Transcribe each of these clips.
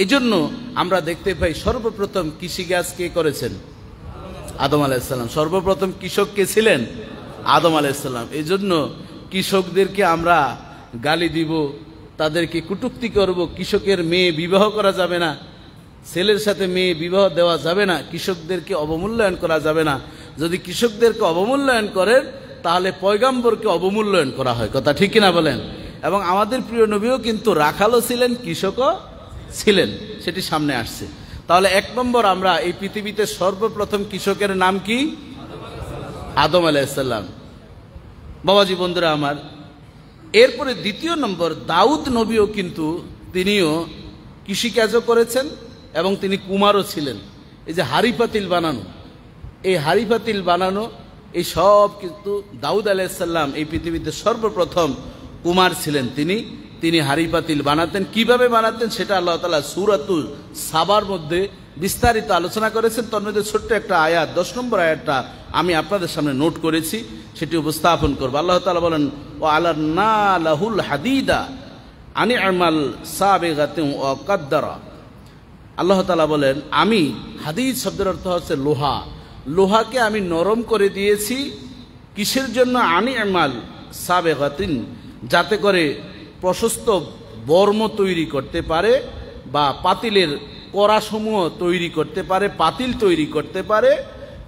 এজন্য আমরা দেখতে পাই সর্বপ্রথম কৃষিকাজ কে করেছেন? আদম আলাইহিস সালাম। সর্বপ্রথম কৃষক কে ছিলেন? আদম আলাইহিস সালাম। এজন্য কৃষকদেরকে আমরা গালি দিব, তাদেরকে কটূক্তি করব। কৃষকের মেয়ে বিবাহ করা যাবে না, ছেলের সাথে মেয়ে বিবাহ দেওয়া যাবে না, কৃষকদেরকে অবমূল্যায়ন করা যাবে না। যদি কৃষকদেরকে অবমূল্যায়ন করেন তাহলে পয়গাম্বরকে অবমূল্যায়ন করা হয়। কথা ঠিক কিনা বলেন? এবং আমাদের প্রিয় নবীও কিন্তু রাখালও ছিলেন, কৃষকও ছিলেন, সেটি সামনে আসছে। তাহলে 1 নম্বর, আমরা এই পৃথিবীতে সর্বপ্রথম কৃষকের নাম কি? আদম আলাইহিস সালাম। বাবাজি বন্ধুরা আমার, এরপরে 2 নম্বর, দাউদ নবীও কিন্তু তিনিও কৃষিকাজও করেছেন এবং তিনি কুমারও ছিলেন। এই যে হাড়ি পাতিল বানানো, এই হাড়ি পাতিল বানানো, এই সব কিন্তু দাউদ আলাইহিস সালাম এই পৃথিবীতে সর্বপ্রথম কুমার ছিলেন। তিনি হাড়ি পাতিল বানাতেন। কিভাবে বানাতেন সেটা আল্লাহ তাআলা সূরাতুল সাবার মধ্যে বিস্তারিত আলোচনা করেছেন। তার মধ্যে ছোট্ট একটা আয়াত, 10 নম্বর আয়াতটা আমি আপনাদের সামনে নোট করেছি, সেটি উপস্থাপন করব। আল্লাহ তাআলা বলেন, ও আলান্না লাহুল হাদিদা আনি আমাল সাবিগাতিন ওয়া কাদ্দারা। আল্লাহ তাআলা বলেন, আমি, হাদিদ শব্দের অর্থ হচ্ছে লোহা, লোহাকে আমি নরম করে দিয়েছি। কিসের জন্য? আনি আমাল সাবিগাতিন, যাতে করে প্রশস্ত বর্ম তৈরি করতে পারে বা পাতিলের কড়াসমূহ তৈরি করতে পারে, পাতিল তৈরি করতে পারে।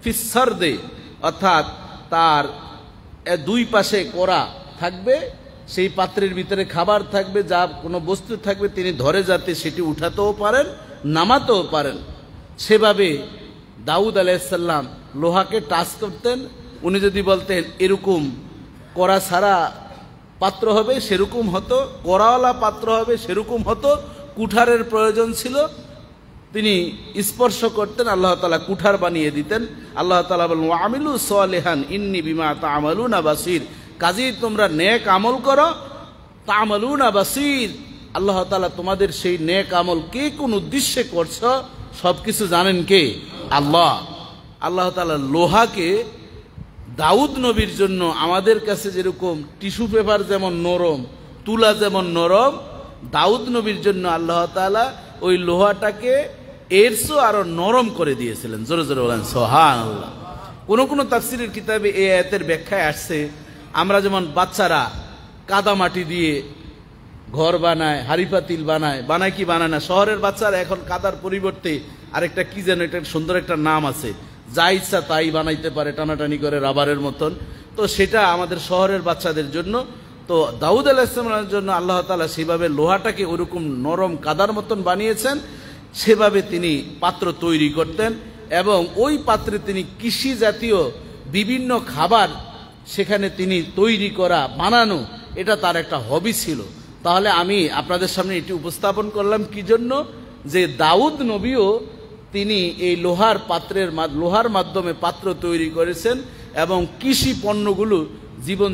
ফিসারদে, অর্থাৎ তার 2 পাশে কড়া থাকবে, সেই পাত্রের ভিতরে খাবার থাকবে, যা কোনো বস্তু থাকবে তিনি ধরে যাতে সেটি উঠাতেও পারেন, নামাতেও পারেন। সেভাবে দাউদ আলাইহিস সালাম লোহাকে টাচ করতেন। উনি যদি বলতেন এরকম কড়া ছাড়া পাত্র হবে, সেরকম হতো, কড়াওয়ালা পাত্র হবে, সেরকম হতো। কুঠারের প্রয়োজন ছিল, তিনি স্পর্শ করতেন, আল্লাহ তাআলা কুঠার বানিয়ে দিতেন। আল্লাহ তাআলা বলেন, ওয়া আমিলু সালিহান ইন্নী বিমা তা'মালুনা বাসীর, কাজেই তোমরা নেক আমল করো, তা'মালুনা বাসীর, আল্লাহ তাআলা তোমাদের সেই নেক আমল কে কোন উদ্দেশ্যে করছো সবকিছু জানেন কে? আল্লাহ। আল্লাহ তাআলা লোহাকে দাউদ নবীর জন্য আমাদের কাছে যেরকম টিস্যু পেপার যেমন নরম, তুলা যেমন নরম, দাউদ নবীর জন্য আল্লাহ তাআলা ওই লোহাটাকে এরসও আরো নরম করে দিয়েছিলেন। জোরে জোরে বলেন সুবহানাল্লাহ। কোন কোন তাফসীরের কিতাবে এই আয়াতের ব্যাখ্যায় আসছে, আমরা যেমন বাচ্চারা কাদা মাটি দিয়ে ঘর বানায়, হাড়ি পাতিল বানায় কি বানায় না? শহরের বাচ্চারা এখন কাদার পরিবর্তে আরেকটা কি যেন, এটা সুন্দর একটা নাম আছে, যা ইচ্ছা তাই বানাইতে পারে, টানাটানি করে রাবারের মতন। তো সেটা আমাদের শহরের বাচ্চাদের জন্য। তো দাউদ আলাইহিস সালামের জন্য আল্লাহ তাআলা সেভাবে লোহাটাকে ওরকম নরম কাদার মতন বানিয়েছেন, সেভাবে তিনি পাত্র তৈরি করতেন এবং ওই পাত্রে তিনি কৃষি জাতীয় বিভিন্ন খাবার সেখানে তিনি তৈরি করা, বানানো, এটা তার একটা হবি ছিল। তাহলে আমি আপনাদের সামনে এটি উপস্থাপন করলাম কি জন্য? যে দাউদ নবীও তিনি এই লোহার মাধ্যমে পাত্র তৈরি করেছেন এবং কৃষি পণ্যগুলো জীবন